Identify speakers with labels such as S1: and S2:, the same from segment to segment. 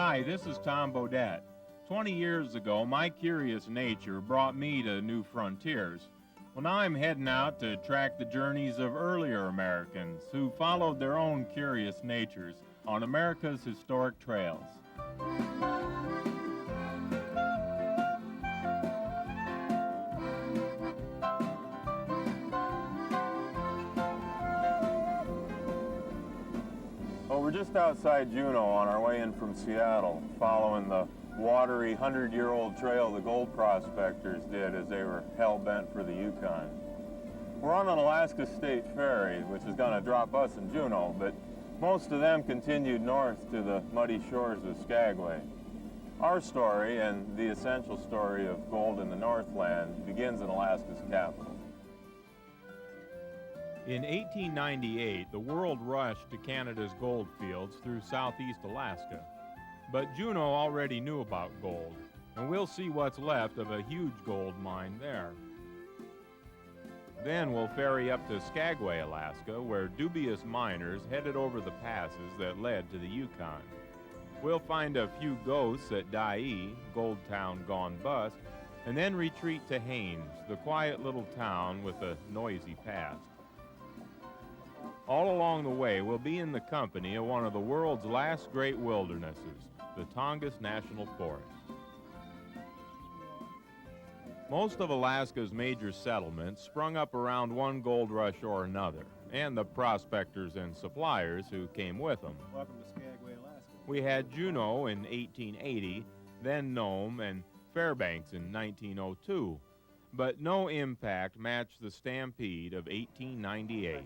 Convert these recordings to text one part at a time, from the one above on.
S1: Hi, this is Tom Bodett. 20 years ago, my curious nature brought me to new frontiers. Well, now I'm heading out to track the journeys of earlier Americans who followed their own curious natures on America's historic trails. Well, we're just outside Juneau on our way in from Seattle, following the watery 100-year-old trail the gold prospectors did as they were hell-bent for the Yukon. We're on an Alaska State ferry, which is going to drop us in Juneau, but most of them continued north to the muddy shores of Skagway. Our story, and the essential story of gold in the Northland, begins in Alaska's capital. In 1898, the world rushed to Canada's gold fields through southeast Alaska. But Juneau already knew about gold, and we'll see what's left of a huge gold mine there. Then we'll ferry up to Skagway, Alaska, where dubious miners headed over the passes that led to the Yukon. We'll find a few ghosts at Dyea, gold town gone bust, and then retreat to Haines, the quiet little town with a noisy past. All along the way, we'll be in the company of one of the world's last great wildernesses, the Tongass National Forest. Most of Alaska's major settlements sprung up around one gold rush or another, and the prospectors and suppliers who came with them.
S2: Welcome to Skagway, Alaska.
S1: We had Juneau in 1880, then Nome and Fairbanks in 1902, but no impact matched the stampede of 1898.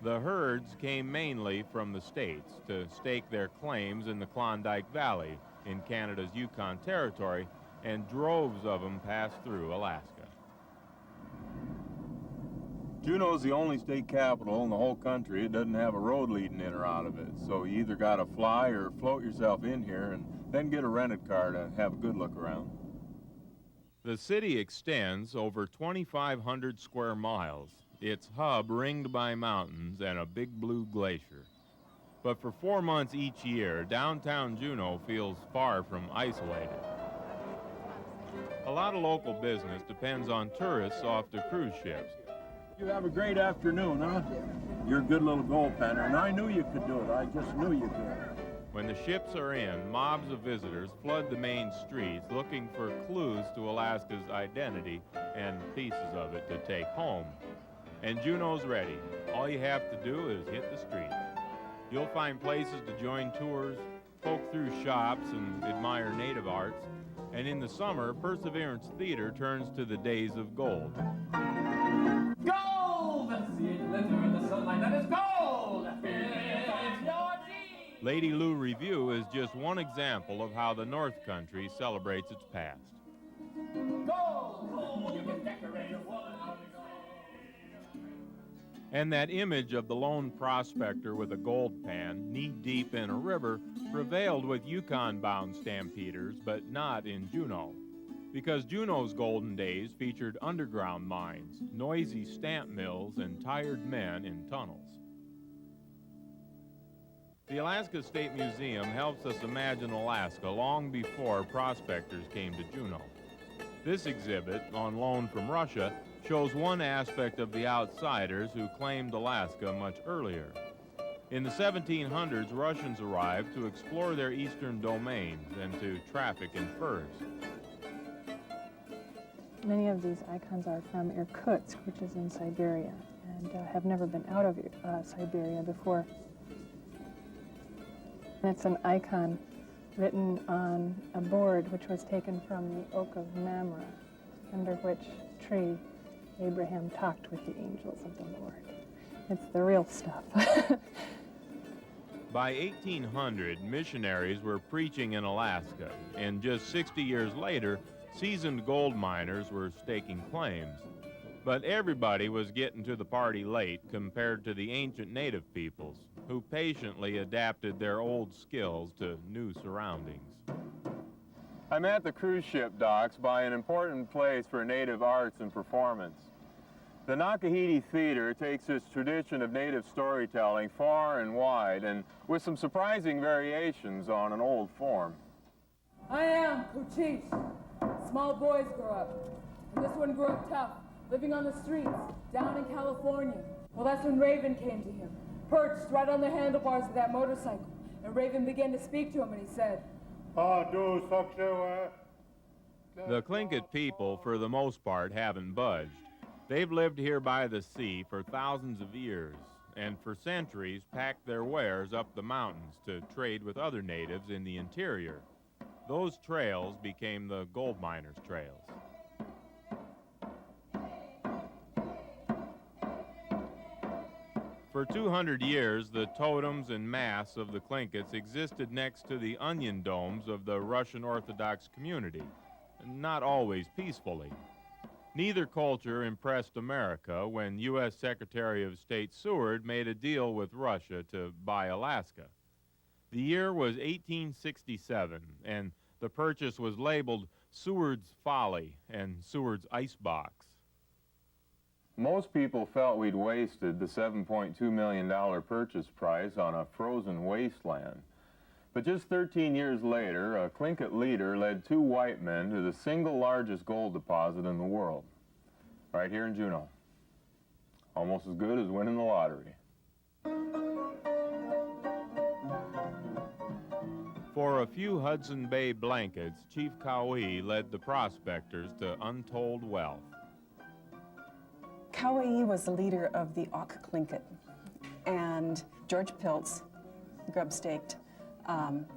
S1: The herds came mainly from the States to stake their claims in the Klondike Valley in Canada's Yukon Territory, and droves of them passed through Alaska.
S3: Juneau's the only state capital in the whole country. It doesn't have a road leading in or out of it, so you either got to fly or float yourself in here and then get a rented car to have a good look around.
S1: The city extends over 2,500 square miles, its hub ringed by mountains and a big blue glacier. But for 4 months each year, downtown Juneau feels far from isolated. A lot of local business depends on tourists off to cruise ships.
S2: You have a great afternoon, huh? You're a good little gold penner, and I knew you could do it. I just knew you could.
S1: When the ships are in, mobs of visitors flood the main streets looking for clues to Alaska's identity and pieces of it to take home. And Juneau's ready. All you have to do is hit the streets. You'll find places to join tours, poke through shops and admire native arts, and in the summer, Perseverance Theater turns to the days of gold.
S4: Gold! See it glitter in the sunlight, that is gold! It's your deed!
S1: Lady Lou Review is just one example of how the North Country celebrates its past.
S4: Gold! You can decorate a woman.
S1: And that image of the lone prospector with a gold pan, knee-deep in a river, prevailed with Yukon-bound stampeders, but not in Juneau. Because Juneau's golden days featured underground mines, noisy stamp mills, and tired men in tunnels. The Alaska State Museum helps us imagine Alaska long before prospectors came to Juneau. This exhibit, on loan from Russia, shows one aspect of the outsiders who claimed Alaska much earlier. In the 1700s, Russians arrived to explore their eastern domains and to traffic in furs.
S5: Many of these icons are from Irkutsk, which is in Siberia, and have never been out of Siberia before. And it's an icon written on a board which was taken from the Oak of Mamre, under which tree Abraham talked with the angels of the Lord. It's the real stuff.
S1: By 1800, missionaries were preaching in Alaska, and just 60 years later, seasoned gold miners were staking claims. But everybody was getting to the party late compared to the ancient native peoples, who patiently adapted their old skills to new surroundings.
S3: I'm at the cruise ship docks by an important place for native arts and performance.
S1: The Nakahiti Theater takes its tradition of native storytelling far and wide, and with some surprising variations on an old form.
S6: I am Cochise. Small boys grow up, and this one grew up tough, living on the streets, down in California. Well, that's when Raven came to him, perched right on the handlebars of that motorcycle, and Raven began to speak to him, and he said,
S3: The Tlingit people, for the most part, haven't budged. They've lived here by the sea for thousands of years, and for centuries packed their wares up the mountains to trade with other natives in the interior. Those trails became the gold miners' trails. For 200 years, the totems and masts of the Tlinkits existed next to the onion domes of the Russian Orthodox community, not always peacefully. Neither culture impressed America when U.S. Secretary of State Seward made a deal with Russia to buy Alaska. The year was 1867, and the purchase was labeled Seward's Folly and Seward's Icebox.
S1: Most people felt we'd wasted the $7.2 million purchase price on a frozen wasteland. But just 13 years later, a Tlingit leader led 2 white men to the single largest gold deposit in the world, right here in Juneau. Almost as good as winning the lottery.
S3: For a few Hudson Bay blankets, Chief Kauai led the prospectors to untold wealth.
S7: Kauai was the leader of the Auk Tlingit, and George Piltz grub-staked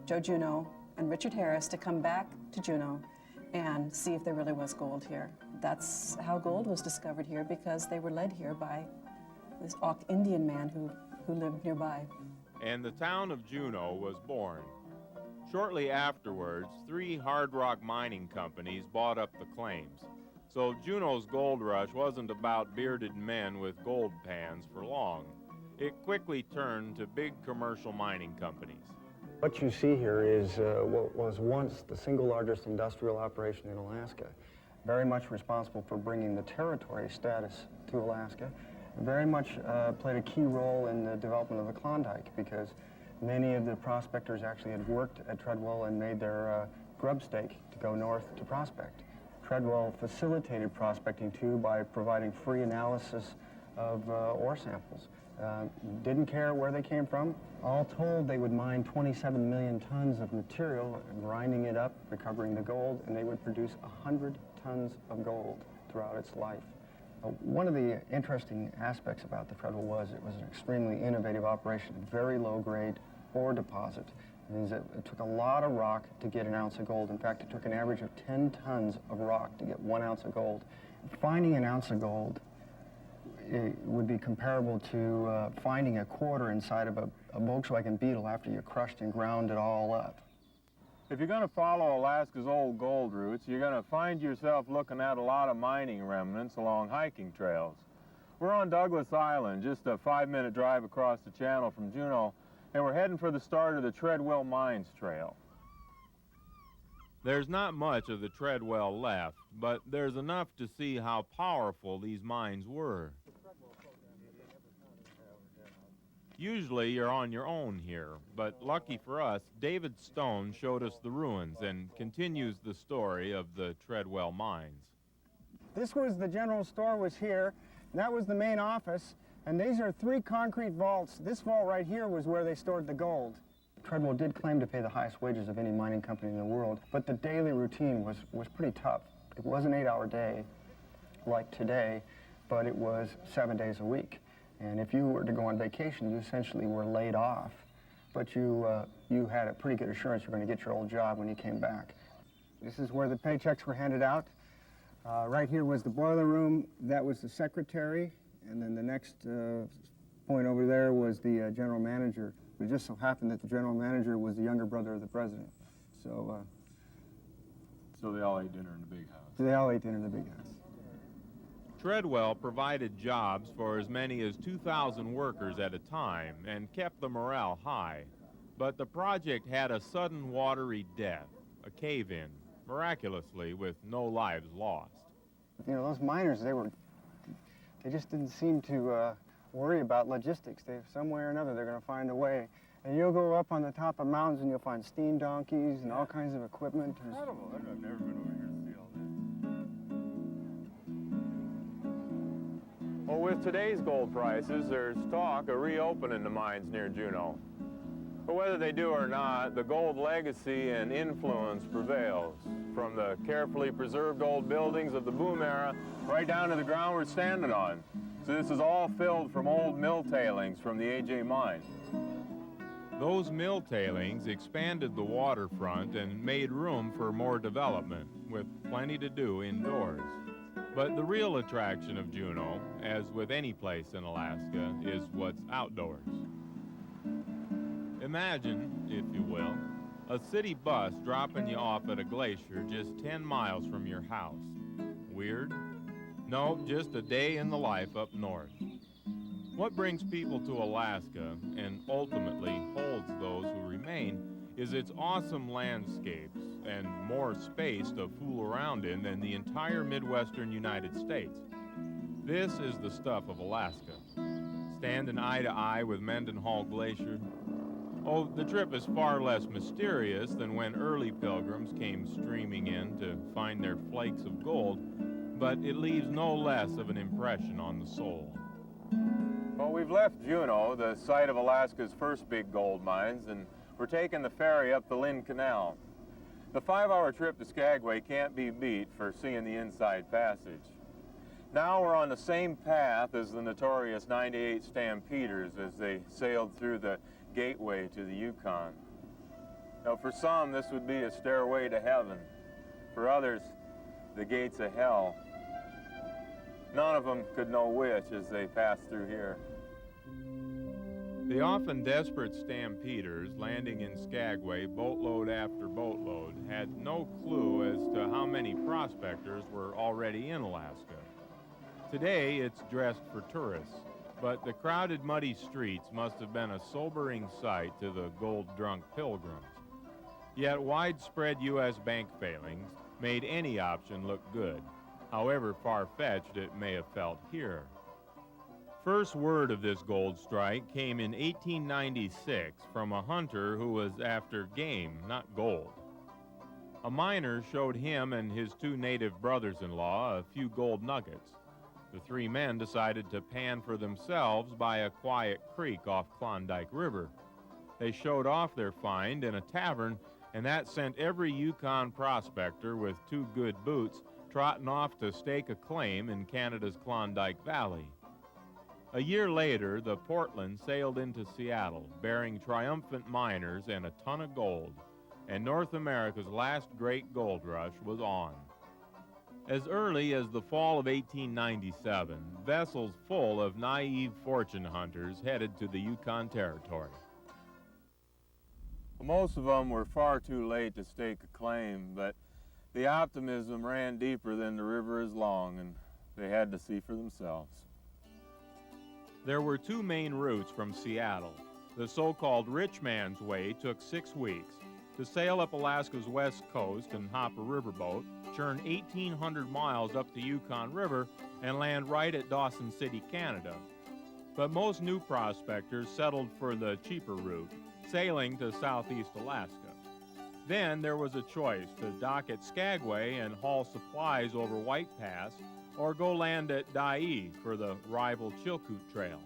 S7: Joe Juneau and Richard Harris to come back to Juneau and see if there really was gold here. That's how gold was discovered here, because they were led here by this Auk Indian man who lived nearby.
S3: And the town of Juneau was born. Shortly afterwards, 3 hard rock mining companies bought up the claims. So Juneau's gold rush wasn't about bearded men with gold pans for long. It quickly turned to big commercial mining companies.
S8: What you see here is what was once the single largest industrial operation in Alaska, very much responsible for bringing the territory status to Alaska, very much played a key role in the development of the Klondike, because many of the prospectors actually had worked at Treadwell and made their grub stake to go north to prospect. Treadwell facilitated prospecting too by providing free analysis of ore samples. Didn't care where they came from. All told, they would mine 27 million tons of material, grinding it up, recovering the gold, and they would produce 100 tons of gold throughout its life. One of the interesting aspects about the Treadwell was it was an extremely innovative operation, very low-grade ore deposit. It means that it took a lot of rock to get an ounce of gold. In fact, it took an average of 10 tons of rock to get 1 ounce of gold. Finding an ounce of gold it would be comparable to finding a quarter inside of a Volkswagen Beetle after you crushed and ground it all up.
S1: If you're going to follow Alaska's old gold routes, you're going to find yourself looking at a lot of mining remnants along hiking trails. We're on Douglas Island, just a 5-minute drive across the channel from Juneau, and we're heading for the start of the Treadwell Mines Trail.
S3: There's not much of the Treadwell left, but there's enough to see how powerful these mines were. Usually you're on your own here, but lucky for us, David Stone showed us the ruins and continues the story of the Treadwell mines.
S9: This was the general store was here, and that was the main office, and these are 3 concrete vaults. This vault right here was where they stored the gold.
S8: Treadwell did claim to pay the highest wages of any mining company in the world, but the daily routine was pretty tough. It was an 8-hour day like today, but it was 7 days a week. And if you were to go on vacation, you essentially were laid off, but you had a pretty good assurance you're going to get your old job when you came back.
S9: This is where the paychecks were handed out. Right here was the boiler room. That was the secretary. And then the next point over there was the general manager. It just so happened that the general manager was the younger brother of the president. So
S3: they all ate dinner in the big house.
S9: They all ate dinner in the big house.
S3: Treadwell provided jobs for as many as 2,000 workers at a time and kept the morale high. But the project had a sudden watery death, a cave-in, miraculously with no lives lost.
S9: You know, those miners, They just didn't seem to worry about logistics. Some way or another, they're going to find a way. And you'll go up on the top of mountains and you'll find steam donkeys and all kinds of equipment.
S1: Incredible. I've never been over here to see all this. Well, with today's gold prices, there's talk of reopening the mines near Juneau. But whether they do or not, the gold legacy and influence prevails, from the carefully preserved old buildings of the boom era right down to the ground we're standing on. So this is all filled from old mill tailings from the AJ mine.
S3: Those mill tailings expanded the waterfront and made room for more development, with plenty to do indoors. But the real attraction of Juneau, as with any place in Alaska, is what's outdoors. Imagine, if you will, a city bus dropping you off at a glacier just 10 miles from your house. Weird? No, just a day in the life up north. What brings people to Alaska, and ultimately holds those who remain, is its awesome landscapes and more space to fool around in than the entire Midwestern United States. This is the stuff of Alaska. Standing eye to eye with Mendenhall Glacier. Oh, the trip is far less mysterious than when early pilgrims came streaming in to find their flakes of gold, but it leaves no less of an impression on the soul.
S1: Well, we've left Juneau, the site of Alaska's first big gold mines, and we're taking the ferry up the Lynn Canal. The 5-hour trip to Skagway can't be beat for seeing the Inside Passage. Now we're on the same path as the notorious 98 Stampeders as they sailed through the gateway to the Yukon. Now, for some, this would be a stairway to heaven. For others, the gates of hell. None of them could know which as they passed through here.
S3: The often desperate stampeders landing in Skagway boatload after boatload had no clue as to how many prospectors were already in Alaska. Today, it's dressed for tourists, but the crowded, muddy streets must have been a sobering sight to the gold-drunk pilgrims. Yet widespread U.S. bank failings made any option look good, however far-fetched it may have felt here. First word of this gold strike came in 1896 from a hunter who was after game, not gold. A miner showed him and his 2 native brothers-in-law a few gold nuggets. The 3 men decided to pan for themselves by a quiet creek off Klondike River. They showed off their find in a tavern, and that sent every Yukon prospector with 2 good boots trotting off to stake a claim in Canada's Klondike Valley. A year later, the Portland sailed into Seattle, bearing triumphant miners and a ton of gold, and North America's last great gold rush was on. As early as the fall of 1897, vessels full of naive fortune hunters headed to the Yukon Territory.
S1: Most of them were far too late to stake a claim, but the optimism ran deeper than the river is long, and they had to see for themselves.
S3: There were 2 main routes from Seattle. The so-called Rich Man's Way took 6 weeks. To sail up Alaska's west coast and hop a riverboat, churn 1,800 miles up the Yukon River, and land right at Dawson City, Canada. But most new prospectors settled for the cheaper route, sailing to southeast Alaska. Then there was a choice to dock at Skagway and haul supplies over White Pass, or go land at Dyea for the rival Chilkoot Trail.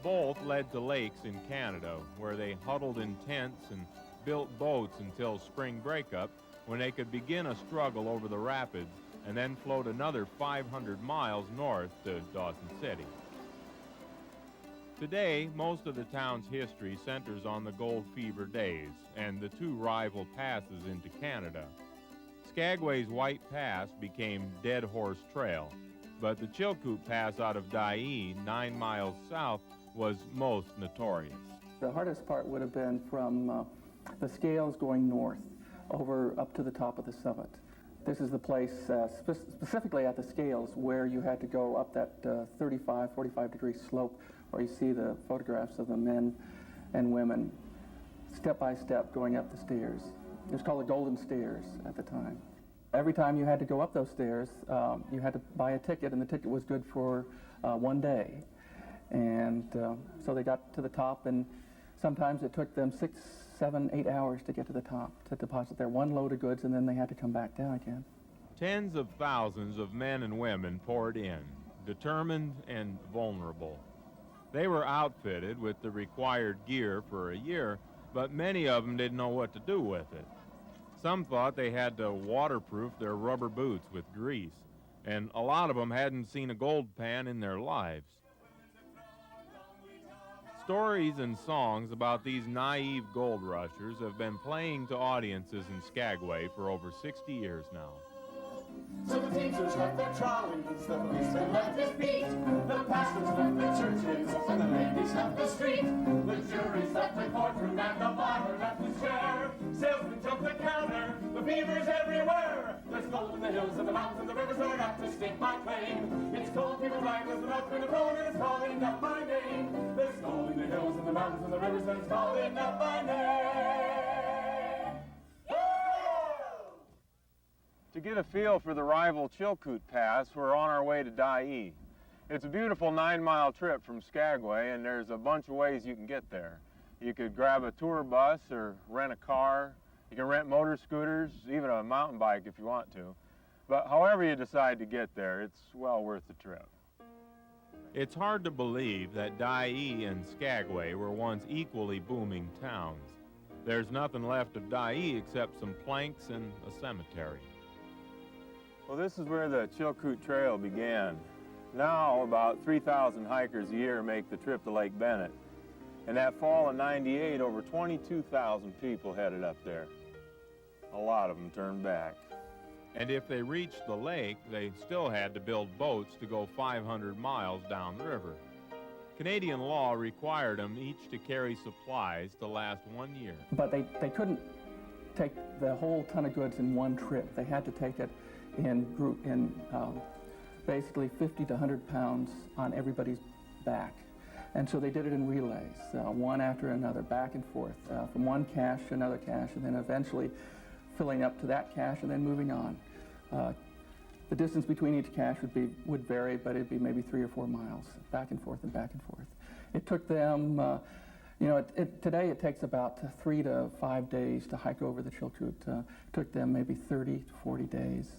S3: Both led to lakes in Canada, where they huddled in tents and built boats until spring breakup, when they could begin a struggle over the rapids and then float another 500 miles north to Dawson City. Today, most of the town's history centers on the gold fever days and the 2 rival passes into Canada. Skagway's White Pass became Dead Horse Trail, but the Chilkoot Pass out of Dyea, 9 miles south, was most notorious.
S10: The hardest part would have been from the scales going north, over up to the top of the summit. This is the place, specifically at the scales, where you had to go up that 35, 45-degree slope, where you see the photographs of the men and women, step by step, going up the stairs. It was called the Golden Stairs at the time. Every time you had to go up those stairs, you had to buy a ticket, and the ticket was good for 1 day. And so they got to the top, and sometimes it took them 6, 7, 8 hours to get to the top, to deposit their one load of goods, and then they had to come back down again.
S3: Tens of thousands of men and women poured in, determined and vulnerable. They were outfitted with the required gear for a year, but many of them didn't know what to do with it. Some thought they had to waterproof their rubber boots with grease, and a lot of them hadn't seen a gold pan in their lives. Stories and songs about these naive gold rushers have been playing to audiences in Skagway for over 60 years now.
S11: So the teachers left their trolleys, the policemen left his beat, the pastors left their churches, and the ladies left the street. The juries left the courtroom, and the barber left his chair. Salesmen jumped the counter, the beavers everywhere. There's gold in the hills and the mountains and the rivers that are got to stake my claim. It's gold people right as the north wind of blowing, and it's calling up my name. There's gold in the hills and the mountains and the rivers, and it's calling up my name.
S1: To get a feel for the rival Chilkoot Pass, we're on our way to Dyea. It's a beautiful 9-mile trip from Skagway, and there's a bunch of ways you can get there. You could grab a tour bus or rent a car. You can rent motor scooters, even a mountain bike if you want to. But however you decide to get there, it's well worth the trip.
S3: It's hard to believe that Dyea and Skagway were once equally booming towns. There's nothing left of Dyea except some planks and a cemetery.
S1: Well, this is where the Chilkoot Trail began. Now, about 3,000 hikers a year make the trip to Lake Bennett. And that fall in '98, over 22,000 people headed up there. A lot of them turned back.
S3: And if they reached the lake, they still had to build boats to go 500 miles down the river. Canadian law required them each to carry supplies to last 1 year.
S10: But they couldn't take the whole ton of goods in one trip. They had to take it in basically 50 to 100 pounds on everybody's back. And so they did it in relays, one after another, back and forth, from one cache to another cache, and then eventually filling up to that cache and then moving on. The distance between each cache would vary, but it'd be maybe 3 or 4 miles, back and forth and back and forth. It took them, today it takes about 3 to 5 days to hike over the Chilkoot. It took them maybe 30 to 40 days.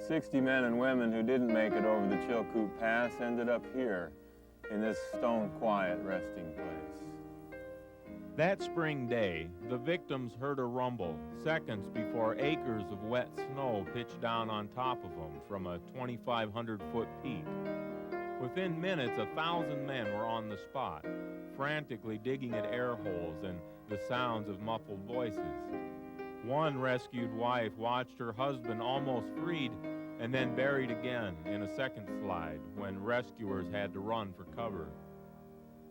S1: "60 men and women who didn't make it over the Chilkoot Pass ended up here in this stone quiet resting place."
S3: That spring day, the victims heard a rumble seconds before acres of wet snow pitched down on top of them from a 2,500-foot peak. Within minutes, 1,000 men were on the spot, frantically digging at air holes and the sounds of muffled voices. One rescued wife watched her husband almost freed and then buried again in a second slide when rescuers had to run for cover.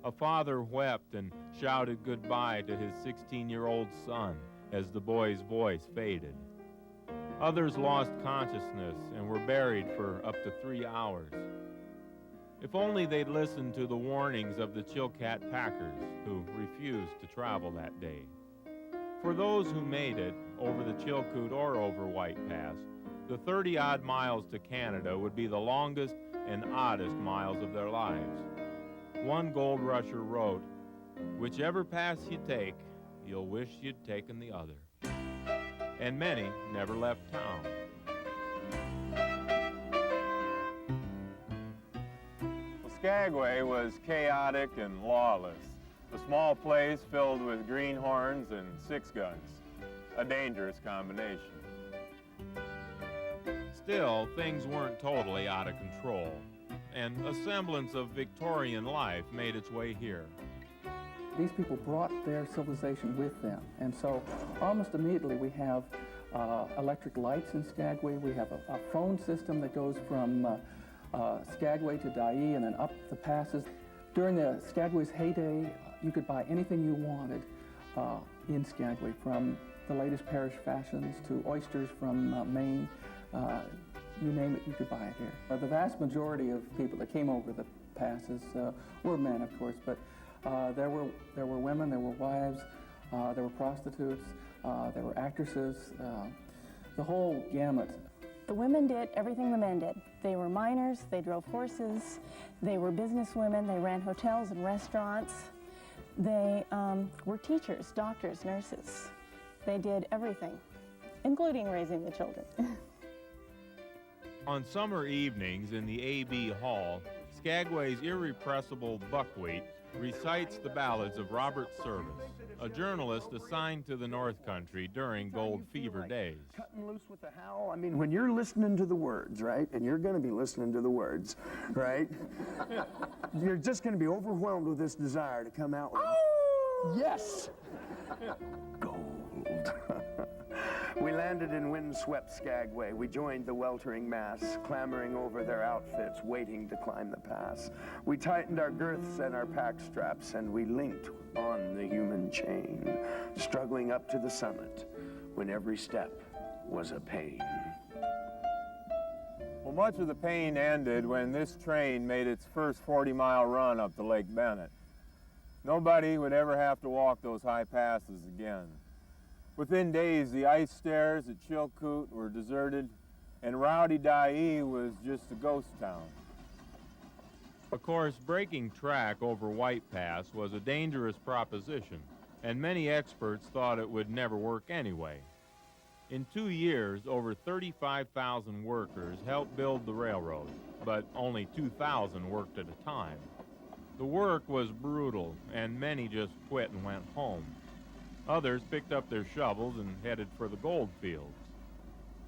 S3: A father wept and shouted goodbye to his 16-year-old son as the boy's voice faded. Others lost consciousness and were buried for up to 3 hours. If only they'd listened to the warnings of the Chilkat packers who refused to travel that day. For those who made it, over the Chilkoot or over White Pass, the 30-odd miles to Canada would be the longest and oddest miles of their lives. One gold rusher wrote, "Whichever pass you take, you'll wish you'd taken the other." And many never left town.
S1: Well, Skagway was chaotic and lawless. A small place filled with greenhorns and 6 guns. A dangerous combination.
S3: Still, things weren't totally out of control, and a semblance of Victorian life made its way here.
S10: These people brought their civilization with them, and so almost immediately we have electric lights in Skagway. We have a phone system that goes from Skagway to Dyea and then up the passes. During the Skagway's heyday, you could buy anything you wanted in Skagway, from the latest parish fashions to oysters from Maine. You name it, you could buy it here. The vast majority of people that came over the passes were men, of course, but there were women, there were wives, there were prostitutes, there were actresses, the whole gamut.
S12: The women did everything the men did. They were miners, they drove horses, they were businesswomen, they ran hotels and restaurants. They were teachers, doctors, nurses. They did everything, including raising the children.
S3: On summer evenings in the A.B. Hall, Skagway's irrepressible buckwheat recites the ballads of Robert Service, a journalist assigned to the North Country during gold fever days.
S13: Cutting loose with the howl. I mean, when you're listening to the words, right, and you're going to be listening to the words, right, you're just going to be overwhelmed with this desire to come out with, yes, gold. We landed in wind-swept Skagway. We joined the weltering mass, clambering over their outfits, waiting to climb the pass. We tightened our girths and our pack straps, and we linked on the human chain, struggling up to the summit, when every step was a pain.
S1: Well, much of the pain ended when this train made its first 40-mile run up to Lake Bennett. Nobody would ever have to walk those high passes again. Within days, the ice stairs at Chilkoot were deserted, and Rowdy Dyea was just a ghost town.
S3: Of course, breaking track over White Pass was a dangerous proposition, and many experts thought it would never work anyway. In 2 years, over 35,000 workers helped build the railroad, but only 2,000 worked at a time. The work was brutal, and many just quit and went home. Others picked up their shovels and headed for the gold fields.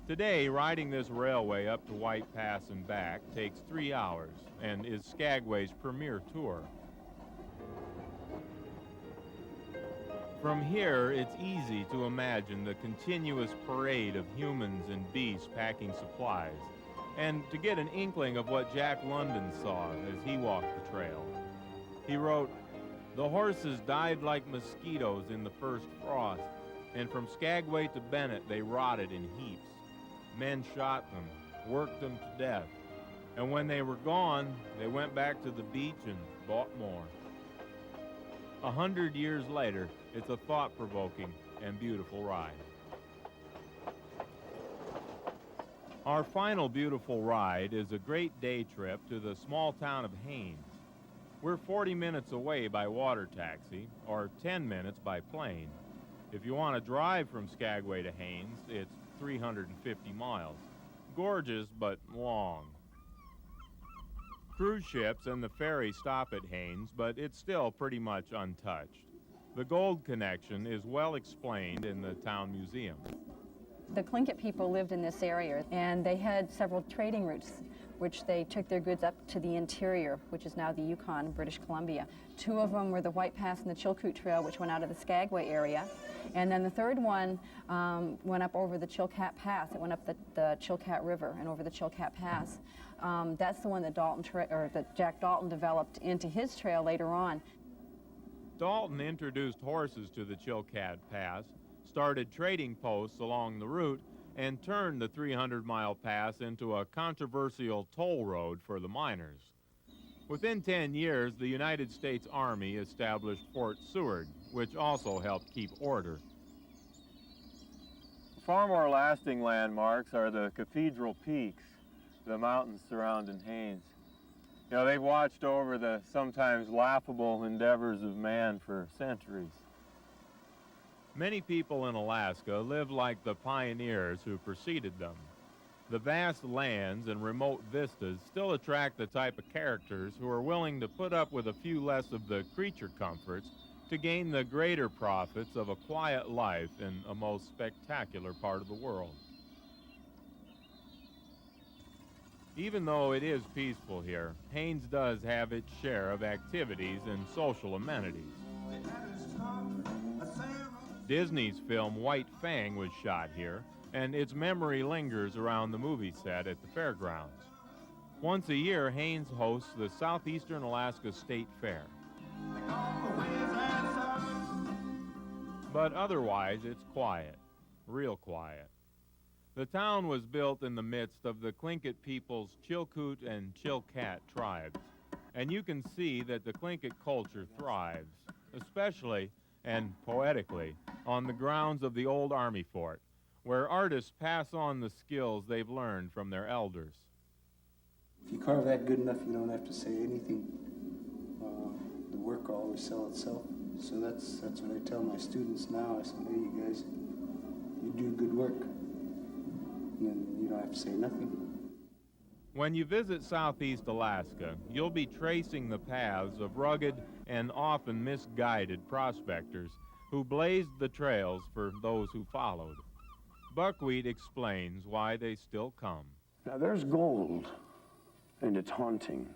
S3: Today, riding this railway up to White Pass and back takes 3 hours and is Skagway's premier tour. From here, it's easy to imagine the continuous parade of humans and beasts packing supplies, and to get an inkling of what Jack London saw as he walked the trail. He wrote, "The horses died like mosquitoes in the first frost, and from Skagway to Bennett they rotted in heaps. Men shot them, worked them to death, and when they were gone, they went back to the beach and bought more." 100 years later, it's a thought-provoking and beautiful ride. Our final beautiful ride is a great day trip to the small town of Haines. We're 40 minutes away by water taxi, or 10 minutes by plane. If you want to drive from Skagway to Haines, it's 350 miles. Gorgeous, but long. Cruise ships and the ferry stop at Haines, but it's still pretty much untouched. The gold connection is well explained in the town museum.
S14: The Tlingit people lived in this area, and they had several trading routes, which they took their goods up to the interior, which is now the Yukon, British Columbia. 2 of them were the White Pass and the Chilkoot Trail, which went out of the Skagway area. And then the third one went up over the Chilkat Pass. It went up the Chilkat River and over the Chilkat Pass. That's the one that Jack Dalton developed into his trail later on.
S3: Dalton introduced horses to the Chilkat Pass, started trading posts along the route, and turned the 300-mile pass into a controversial toll road for the miners. Within 10 years, the United States Army established Fort Seward, which also helped keep order.
S1: Far more lasting landmarks are the Cathedral Peaks, the mountains surrounding Haines. You know, they've watched over the sometimes laughable endeavors of man for centuries.
S3: Many people in Alaska live like the pioneers who preceded them. The vast lands and remote vistas still attract the type of characters who are willing to put up with a few less of the creature comforts to gain the greater profits of a quiet life in a most spectacular part of the world. Even though it is peaceful here, Haines does have its share of activities and social amenities. Disney's film White Fang was shot here, and its memory lingers around the movie set at the fairgrounds. Once a year, Haines hosts the Southeastern Alaska State Fair. But otherwise, it's quiet, real quiet. The town was built in the midst of the Tlingit people's Chilkoot and Chilkat tribes, and you can see that the Tlingit culture thrives, especially and poetically on the grounds of the old army fort, where artists pass on the skills they've learned from their elders.
S15: If you carve that good enough, you don't have to say anything. The work will always sell itself. So that's what I tell my students now. I say, hey, you guys, you do good work. And then you don't have to say nothing.
S3: When you visit Southeast Alaska, you'll be tracing the paths of rugged and often misguided prospectors who blazed the trails for those who followed. Buckwheat explains why they still come.
S13: Now there's gold, and it's haunting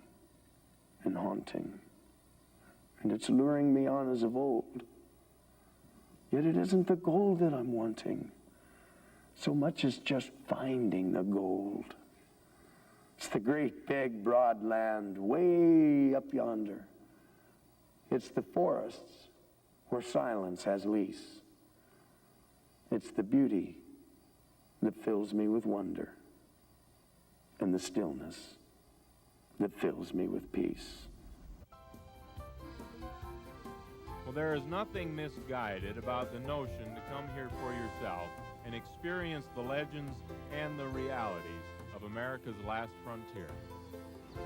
S13: and haunting. And it's luring me on as of old. Yet it isn't the gold that I'm wanting, so much as just finding the gold. It's the great big broad land way up yonder. It's the forests where silence has lease. It's the beauty that fills me with wonder, and the stillness that fills me with peace.
S3: Well, there is nothing misguided about the notion to come here for yourself and experience the legends and the realities of America's last frontier.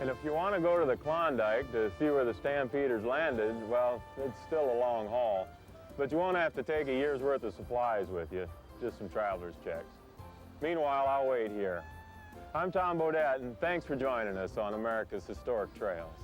S1: And if you want to go to the Klondike to see where the Stampeders landed, well, it's still a long haul. But you won't have to take a year's worth of supplies with you, just some traveler's checks. Meanwhile, I'll wait here. I'm Tom Bodett, and thanks for joining us on America's Historic Trails.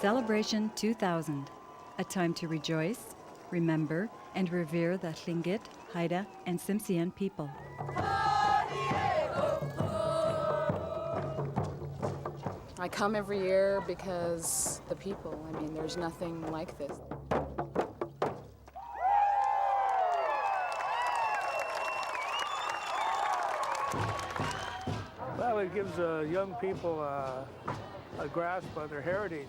S16: Celebration 2000, a time to rejoice, remember, and revere the Tlingit, Haida, and Tsimshian people.
S17: I come every year because the people, I mean, there's nothing like this.
S18: Well, it gives young people a grasp of their heritage.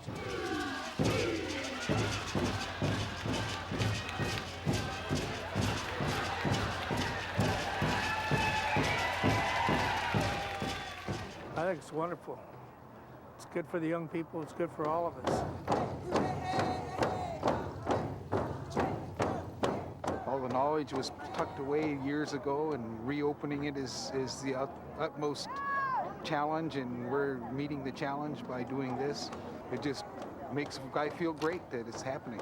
S18: I think it's wonderful. It's good for the young people, it's good for all of us.
S19: All the knowledge was tucked away years ago, and reopening it is the utmost challenge, and we're meeting the challenge by doing this. It just makes a guy feel great that it's happening.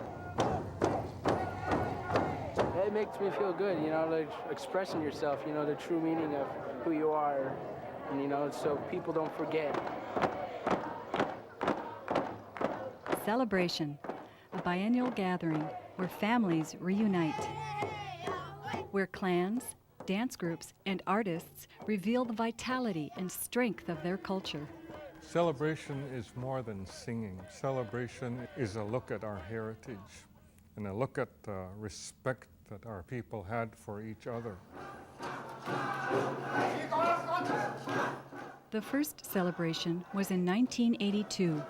S20: It makes me feel good, you know, like expressing yourself, you know, the true meaning of who you are, and, you know, so people don't forget.
S16: Celebration, a biennial gathering where families reunite, where clans, dance groups, and artists reveal the vitality and strength of their culture.
S21: Celebration is more than singing. Celebration is a look at our heritage and a look at the respect that our people had for each other.
S16: The The first celebration was in 1982,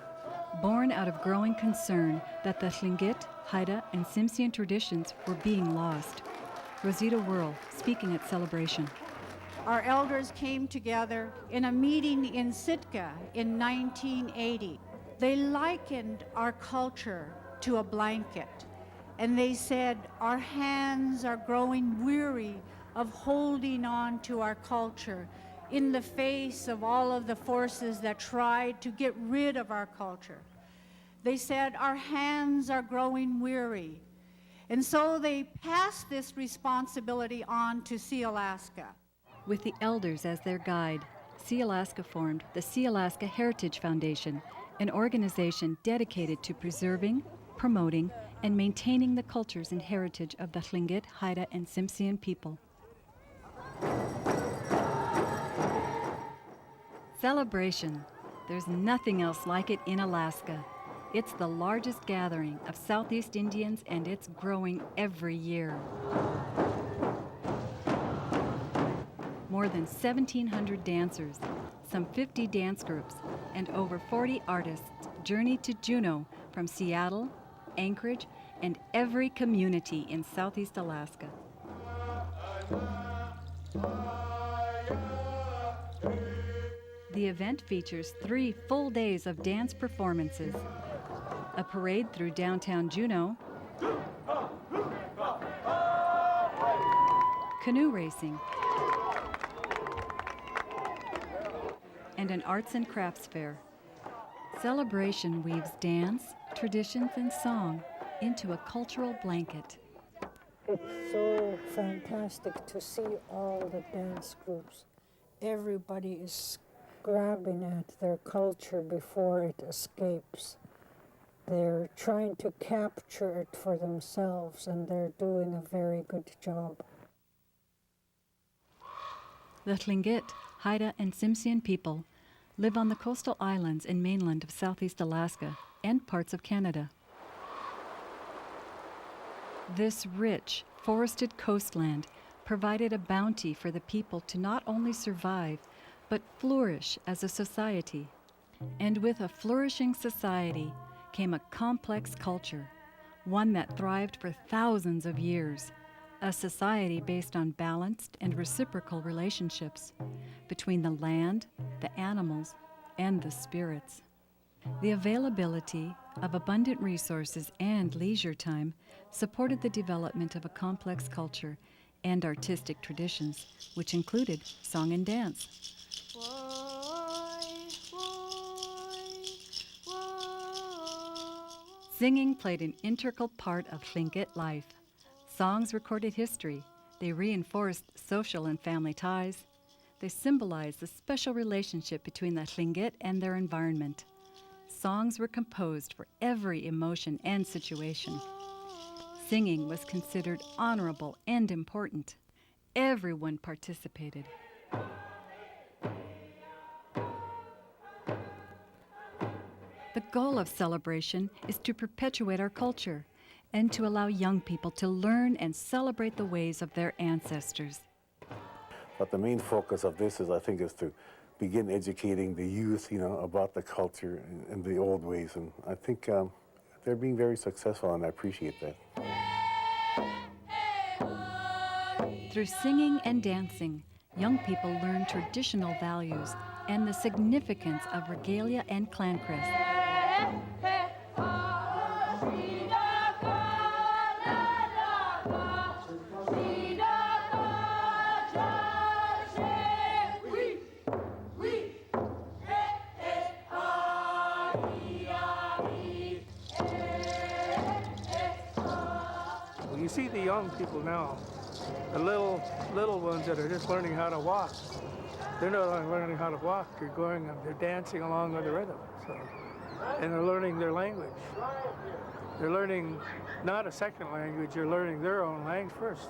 S16: born out of growing concern that the Tlingit, Haida, and Tsimshian traditions were being lost. Rosita Whirl, speaking at celebration.
S2: Our elders came together in a meeting in Sitka in 1980. They likened our culture to a blanket, and they said, our hands are growing weary of holding on to our culture in the face of all of the forces that tried to get rid of our culture. They said, our hands are growing weary. And so they passed this responsibility on to Sealaska.
S16: With the elders as their guide, Sealaska formed the Sealaska Heritage Foundation, an organization dedicated to preserving, promoting, and maintaining the cultures and heritage of the Tlingit, Haida, and Tsimshian people. Celebration. There's nothing else like it in Alaska. It's the largest gathering of Southeast Indians, and it's growing every year. More than 1,700 dancers, some 50 dance groups, and over 40 artists journey to Juneau from Seattle, Anchorage, and every community in Southeast Alaska. The event features 3 full days of dance performances, a parade through downtown Juneau, canoe racing, and an arts and crafts fair. Celebration weaves dance, traditions, and song into a cultural blanket.
S22: It's so fantastic to see all the dance groups. Everybody is grabbing at their culture before it escapes. They're trying to capture it for themselves, and they're doing a very good job.
S16: The Tlingit, Haida, and Tsimshian people live on the coastal islands and mainland of Southeast Alaska and parts of Canada. This rich, forested coastland provided a bounty for the people to not only survive, but flourish as a society. And with a flourishing society came a complex culture, one that thrived for thousands of years, a society based on balanced and reciprocal relationships between the land, the animals, and the spirits. The availability of abundant resources and leisure time supported the development of a complex culture and artistic traditions, which included song and dance. Singing played an integral part of Tlingit life. Songs recorded history. They reinforced social and family ties. They symbolized the special relationship between the Tlingit and their environment. Songs were composed for every emotion and situation. Singing was considered honorable and important. Everyone participated. The goal of celebration is to perpetuate our culture and to allow young people to learn and celebrate the ways of their ancestors.
S23: But the main focus of this is, I think, is to begin educating the youth, about the culture and the old ways. And I think they're being very successful, and I appreciate that.
S16: Through singing and dancing, young people learn traditional values and the significance of regalia and clan crest.
S18: You see the young people now, the little ones that are just learning how to walk. They're not only learning how to walk, they're dancing along with the rhythm. So, and they're learning their language. They're learning not a second language, they're learning their own language first.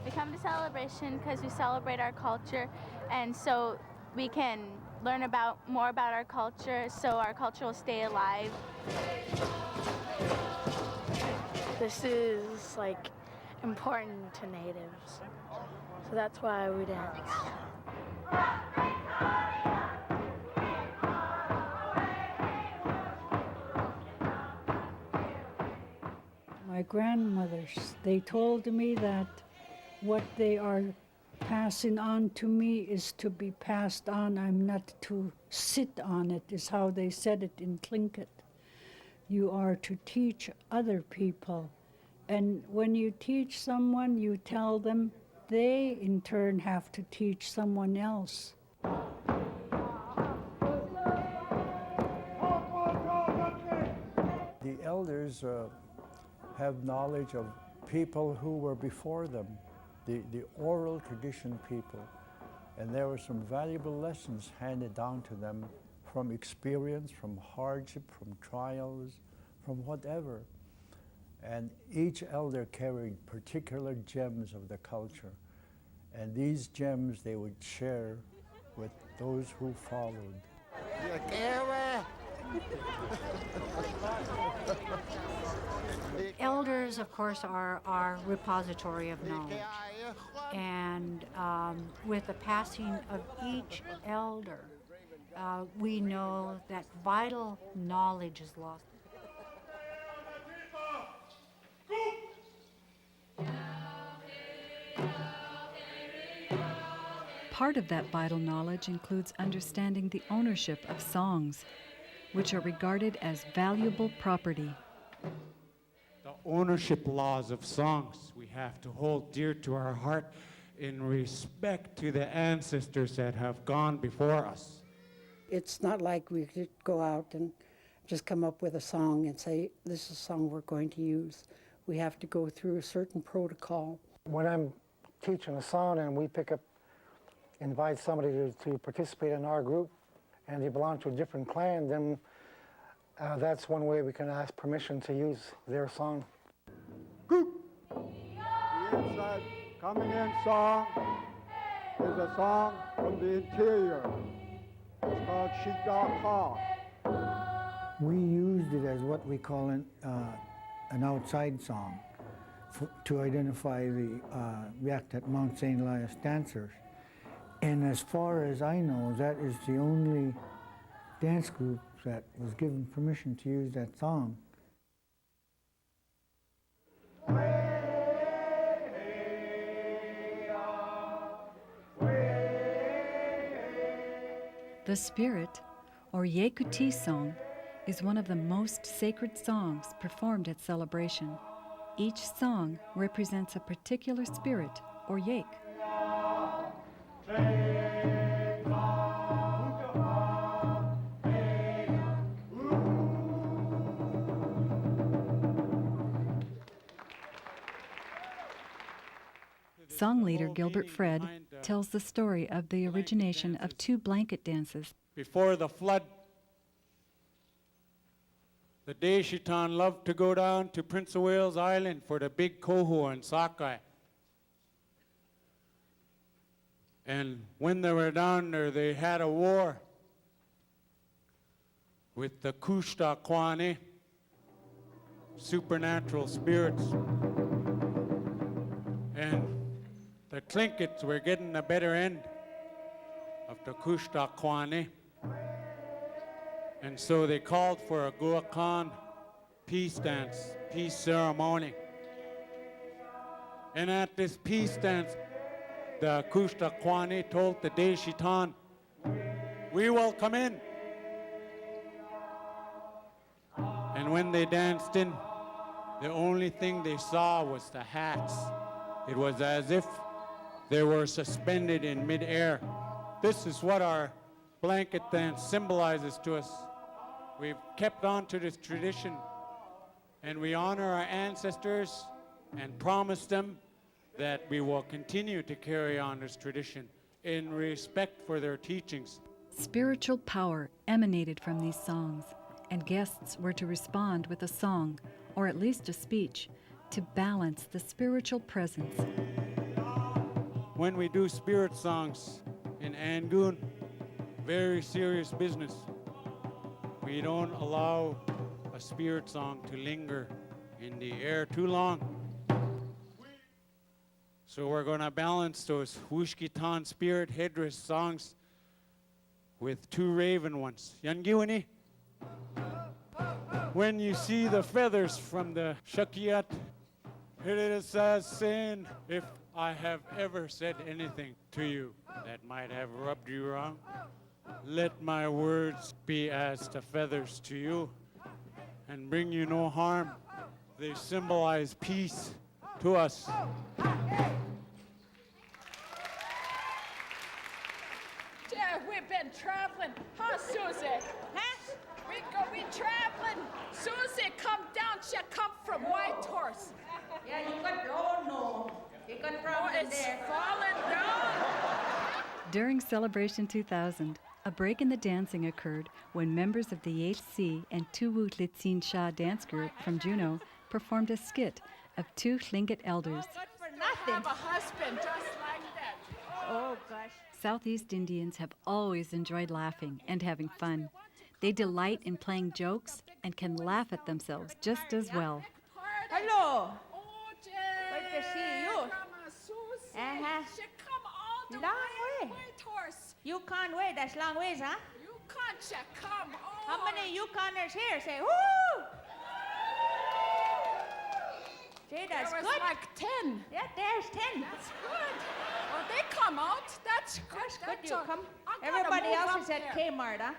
S24: We come to celebration because we celebrate our culture, and so we can
S4: learn more about our culture so our culture will stay alive.
S5: This is like important to natives, so that's why we dance.
S22: My grandmothers, they told me that what they are passing on to me is to be passed on. I'm not to sit on it, is how they said it in Tlingit. You are to teach other people. And when you teach someone, you tell them they in turn have to teach someone else.
S6: The elders have knowledge of people who were before them, the oral tradition people. And there were some valuable lessons handed down to them from experience, from hardship, from trials, from whatever. And each elder carried particular gems of the culture. And these gems they would share with those who followed.
S2: Elders, of course, are our repository of knowledge. And with the passing of each elder, we know that vital knowledge is lost.
S16: Part of that vital knowledge includes understanding the ownership of songs, which are regarded as valuable property.
S24: The ownership laws of songs we have to hold dear to our heart in respect to the ancestors that have gone before us.
S25: It's not like we could go out and just come up with a song and say, this is a song we're going to use. We have to go through a certain protocol.
S9: When I'm teaching a song and we invite somebody to participate in our group and they belong to a different clan, then that's one way we can ask permission to use their song.
S26: The inside coming in song is a song from the interior. It's called Shikdaka.
S6: We used it as what we call an outside song to identify the Yaktat Mount St. Elias dancers. And as far as I know, that is the only dance group that was given permission to use that song.
S16: The spirit, or Yekuti song, is one of the most sacred songs performed at celebration. Each song represents a particular spirit, or Yek. Song leader Gilbert Fred tells the story of the origination of two blanket dances.
S24: Before the flood, the Deshitan loved to go down to Prince of Wales Island for the big koho and sockeye. And when they were down there, they had a war with the Kushta Kwane, supernatural spirits. And the Tlinkits were getting the better end of the Kushta Kwane. And so they called for a Guakan peace dance, peace ceremony. And at this peace dance, the Kushta Kwane told the Deshitan, "We will come in." And when they danced in, the only thing they saw was the hats. It was as if they were suspended in midair. This is what our blanket dance symbolizes to us. We've kept on to this tradition, and we honor our ancestors and promise them that we will continue to carry on this tradition in respect for their teachings.
S16: Spiritual power emanated from these songs, and guests were to respond with a song, or at least a speech, to balance the spiritual presence.
S24: When we do spirit songs in Angoon, very serious business. We don't allow a spirit song to linger in the air too long. So we're going to balance those Wooshkitan spirit headdress songs with 2 raven ones. Yangiwani? When you see the feathers from the Shakiyat, it is as sin if I have ever said anything to you that might have rubbed you wrong. Let my words be as the feathers to you and bring you no harm. They symbolize peace to us.
S7: Yeah, we've been traveling, huh, Susie? Huh? We traveling. Susie, come down. She come from Whitehorse.
S8: Yeah, you got no. You got problem
S7: it's
S8: there.
S7: falling down.
S16: During Celebration 2000, a break in the dancing occurred when members of the HC and Tuwu Tlitsin Sha dance group from Juneau performed a skit of 2 Tlingit elders.
S7: For nothing. Have a husband just like that.
S8: Oh, gosh.
S16: Southeast Indians have always enjoyed laughing and having fun. They delight in playing jokes and can laugh at themselves just as well.
S8: Hello. Good to see you.
S7: She come all the
S8: long
S7: way.
S8: way.
S7: Whitehorse.
S8: Yukon way, that's long ways, huh?
S7: Yukon, she come all.
S8: How many Yukoners here say, woo? Gee, that's
S7: there was
S8: good.
S7: like 10.
S8: Yeah, there's 10.
S7: That's good. Well, they come out. That's good.
S8: That's good, you come.
S7: I gotta
S8: Everybody
S7: move
S8: else
S7: up
S8: is at
S7: there.
S8: Kmart, huh?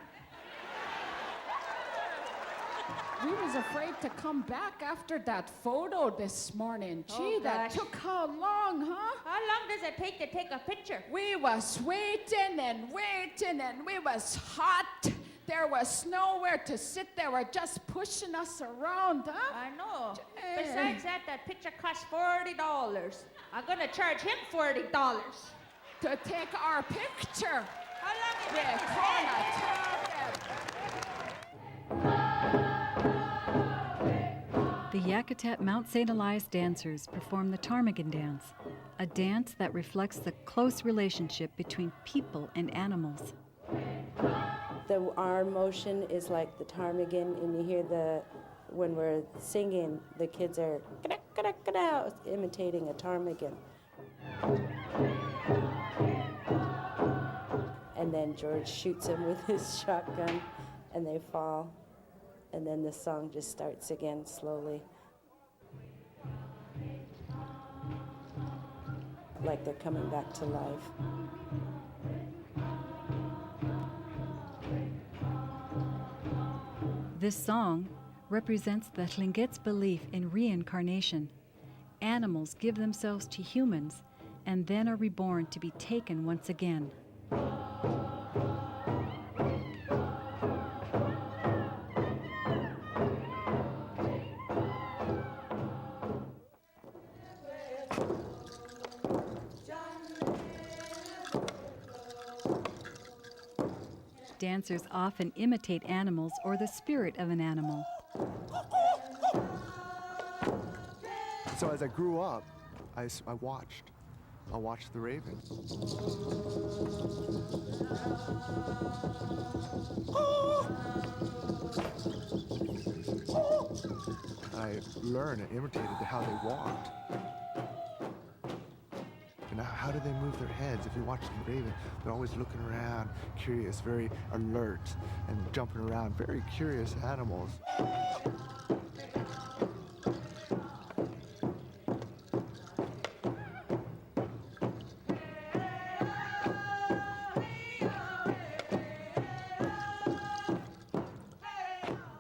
S7: We was afraid to come back after that photo this morning. Gee, that
S8: gosh.
S7: took how long, huh?
S8: How long does it take to take a picture?
S7: We was waiting and we was hot. There was nowhere to sit. They were just pushing us around, huh?
S8: I know. Besides that picture costs $40. I'm gonna charge him $40
S7: to take our picture.
S8: How long is
S7: Yeah,
S8: it?
S16: The Yakutat Mount St. Elias dancers perform the ptarmigan dance, a dance that reflects the close relationship between people and animals.
S10: The arm motion is like the ptarmigan, and you hear when we're singing, the kids are imitating a ptarmigan. And then George shoots him with his shotgun, and they fall. And then the song just starts again slowly. Like they're coming back to life.
S16: This song represents the Tlingit's belief in reincarnation. Animals give themselves to humans and then are reborn to be taken once again. Dancers often imitate animals or the spirit of an animal.
S11: So as I grew up, I watched the ravens. I learned and imitated how they walked. And how do they move their heads? If you watch the raven, they're always looking around, curious, very alert, and jumping around, very curious animals.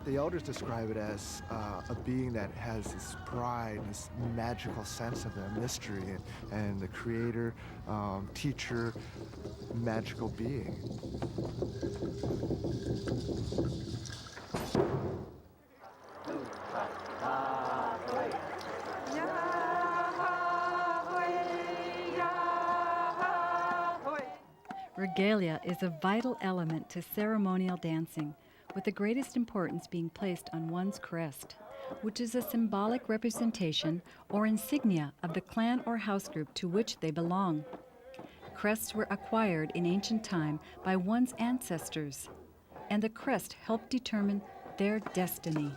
S11: The elders describe it as a being that has this pride, this magical sense of a mystery, and the creator, teacher, magical being.
S16: Regalia is a vital element to ceremonial dancing, with the greatest importance being placed on one's crest, which is a symbolic representation or insignia of the clan or house group to which they belong. Crests were acquired in ancient time by one's ancestors, and the crest helped determine their destiny.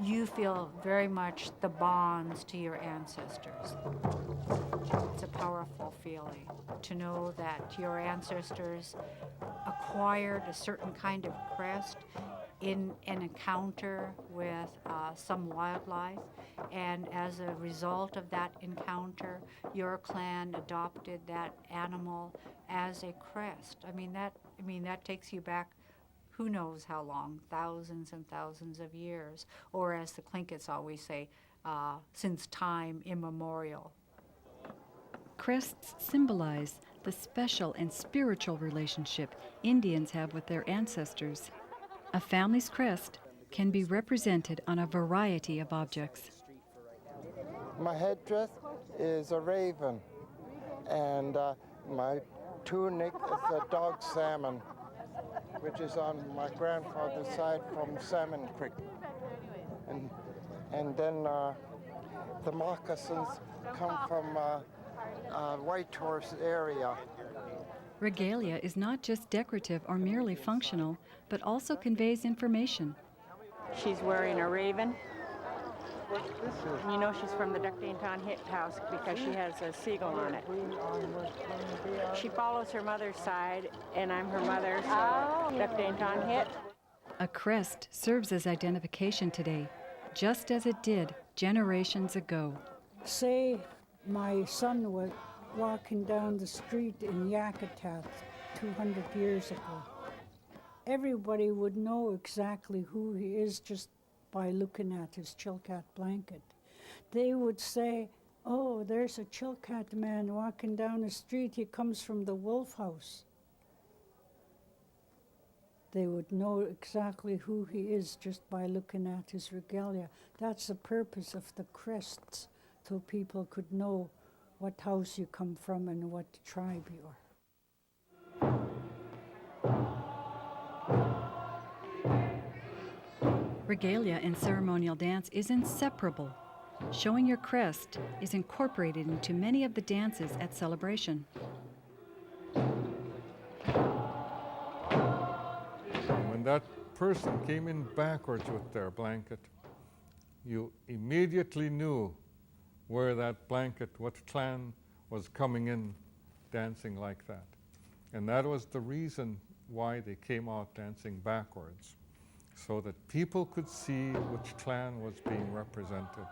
S2: You feel very much the bonds to your ancestors. It's a powerful feeling to know that your ancestors acquired a certain kind of crest in an encounter with some wildlife, and as a result of that encounter, your clan adopted that animal as a crest. I mean that takes you back who knows how long, thousands and thousands of years, or as the Tlinkits always say, since time immemorial.
S16: Crests symbolize the special and spiritual relationship Indians have with their ancestors. A family's crest can be represented on a variety of objects.
S1: My headdress is a raven, and my tunic is a dog salmon, which is on my grandfather's side from Salmon Creek. And then the moccasins come from White Horse area.
S16: Regalia is not just decorative or merely functional, but also conveys information.
S3: She's wearing a raven. You know she's from the Duckdainton Hit House because she has a seagull on it. She follows her mother's side, and I'm her mother, so Duckdainton Hit.
S16: A crest serves as identification today, just as it did generations ago.
S22: Say my son was walking down the street in Yakutat 200 years ago. Everybody would know exactly who he is just by looking at his Chilkat blanket. They would say, oh, there's a Chilkat man walking down the street. He comes from the Wolf House. They would know exactly who he is just by looking at his regalia. That's the purpose of the crests, so people could know what house you come from and what tribe you are.
S16: Regalia in ceremonial dance is inseparable. Showing your crest is incorporated into many of the dances at celebration.
S21: When that person came in backwards with their blanket, you immediately knew where that blanket, what clan was coming in dancing like that. And that was the reason why they came out dancing backwards, so that people could see which clan was being represented.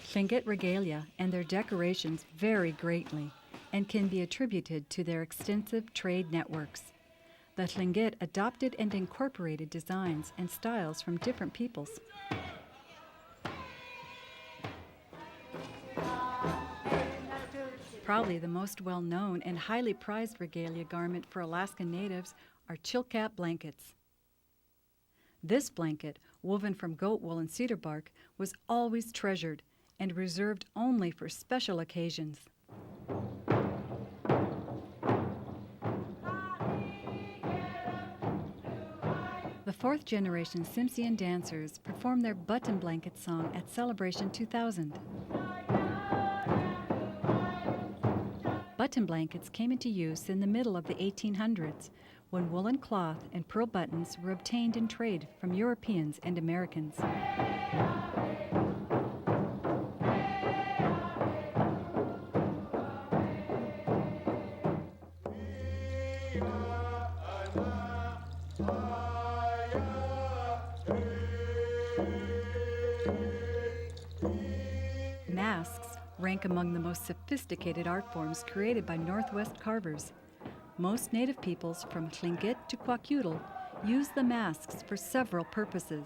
S16: Tlingit regalia and their decorations vary greatly and can be attributed to their extensive trade networks. The Tlingit adopted and incorporated designs and styles from different peoples. Probably the most well-known and highly prized regalia garment for Alaskan natives are Chilkat blankets. This blanket, woven from goat wool and cedar bark, was always treasured and reserved only for special occasions. The fourth generation Tsimshian dancers performed their button blanket song at Celebration 2000. Button blankets came into use in the middle of the 1800s, when woolen cloth and pearl buttons were obtained in trade from Europeans and Americans. Masks rank among the most sophisticated art forms created by Northwest carvers. Most native peoples, from Tlingit to Kwakiutl, use the masks for several purposes.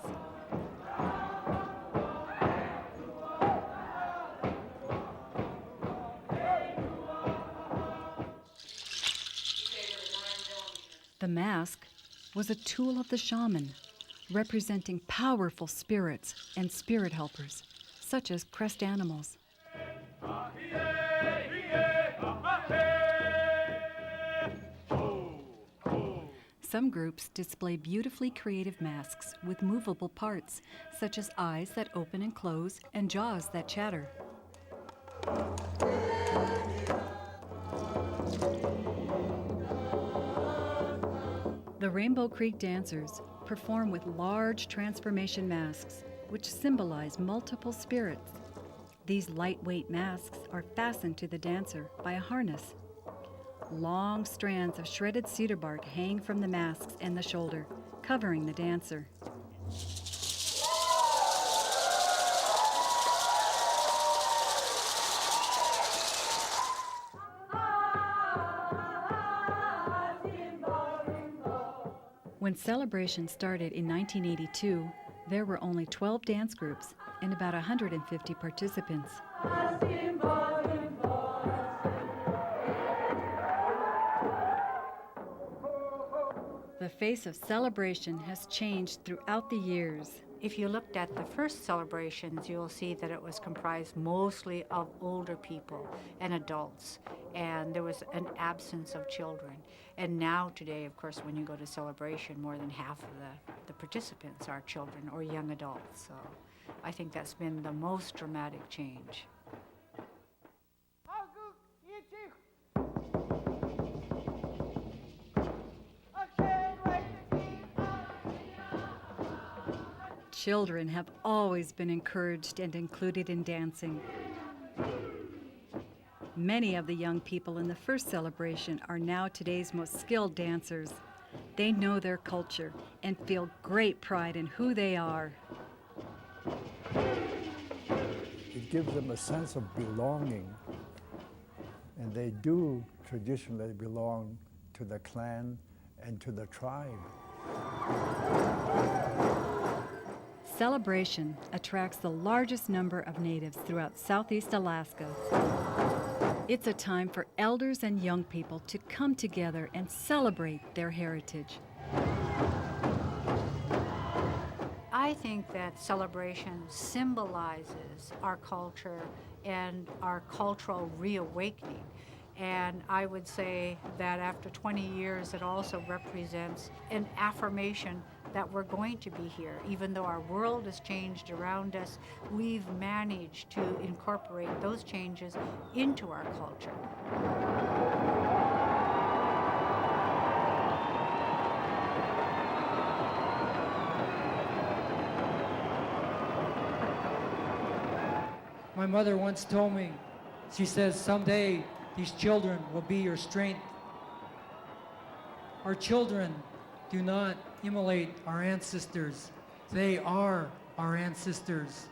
S16: The mask was a tool of the shaman, representing powerful spirits and spirit helpers, such as crest animals. Some groups display beautifully creative masks with movable parts, such as eyes that open and close and jaws that chatter. The Rainbow Creek dancers perform with large transformation masks, which symbolize multiple spirits. These lightweight masks are fastened to the dancer by a harness. Long strands of shredded cedar bark hang from the masks and the shoulder, covering the dancer. When Celebration started in 1982, there were only 12 dance groups and about 150 participants. The face of Celebration has changed throughout the years.
S2: If you looked at the first celebrations, you'll see that it was comprised mostly of older people and adults, and there was an absence of children. And now today, of course, when you go to Celebration, more than half of the participants are children or young adults. So I think that's been the most dramatic change.
S16: Children have always been encouraged and included in dancing. Many of the young people in the first celebration are now today's most skilled dancers. They know their culture and feel great pride in who they are.
S6: It gives them a sense of belonging, and they do traditionally belong to the clan and to the tribe.
S16: Celebration attracts the largest number of natives throughout Southeast Alaska. It's a time for elders and young people to come together and celebrate their heritage.
S2: I think that Celebration symbolizes our culture and our cultural reawakening. And I would say that after 20 years, it also represents an affirmation that we're going to be here. Even though our world has changed around us, we've managed to incorporate those changes into our culture.
S12: My mother once told me, she says, someday these children will be your strength. Our children do not emulate our ancestors. They are our ancestors.